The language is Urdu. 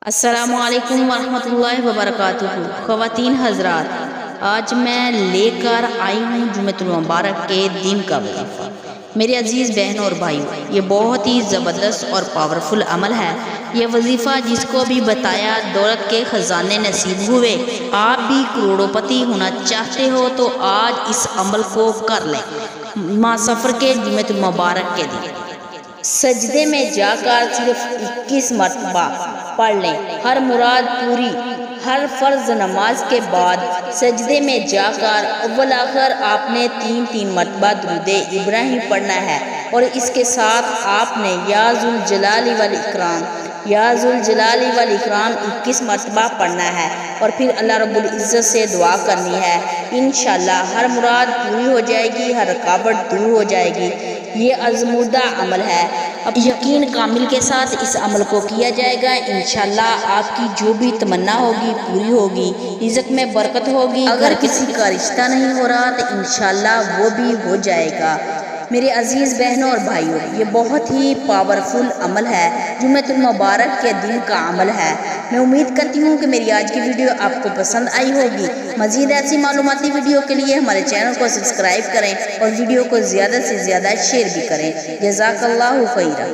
السلام علیکم ورحمۃ اللہ وبرکاتہ۔ خواتین حضرات، آج میں لے کر آئی ہوں جمعۃ المبارک کے دن کا وظیفہ۔ میرے عزیز بہنوں اور بھائیوں، یہ بہت ہی زبردست اور پاورفل عمل ہے۔ یہ وظیفہ جس کو بھی بتایا دولت کے خزانے نصیب ہوئے۔ آپ بھی کروڑوں پتی ہونا چاہتے ہو تو آج اس عمل کو کر لیں۔ ماہ سفر کے جمعۃ المبارک کے دن سجدے میں جا کر صرف 21 مرتبہ پڑھ لیں، ہر مراد پوری۔ ہر فرض نماز کے بعد سجدے میں جا کر اول آخر آپ نے 3 مرتبہ درود ابراہیم پڑھنا ہے، اور اس کے ساتھ آپ نے یا ذوالجلال والاکرام، یا ذوالجلال والاکرام 21 مرتبہ پڑھنا ہے، اور پھر اللہ رب العزت سے دعا کرنی ہے۔ انشاءاللہ ہر مراد پوری ہو جائے گی، ہر رکاوٹ دور ہو جائے گی۔ یہ آزمودہ عمل ہے، اب یقین کامل کے ساتھ اس عمل کو کیا جائے گا۔ انشاءاللہ آپ کی جو بھی تمنا ہوگی پوری ہوگی، رزق میں برکت ہوگی۔ اگر کسی کا رشتہ نہیں ہو رہا تو انشاءاللہ وہ بھی ہو جائے گا۔ میرے عزیز بہنوں اور بھائیوں، یہ بہت ہی پاورفل عمل ہے، جمعۃ المبارک کے دن کا عمل ہے۔ میں امید کرتی ہوں کہ میری آج کی ویڈیو آپ کو پسند آئی ہوگی۔ مزید ایسی معلوماتی ویڈیو کے لیے ہمارے چینل کو سبسکرائب کریں اور ویڈیو کو زیادہ سے زیادہ شیئر بھی کریں۔ جزاک اللہ خیرہ۔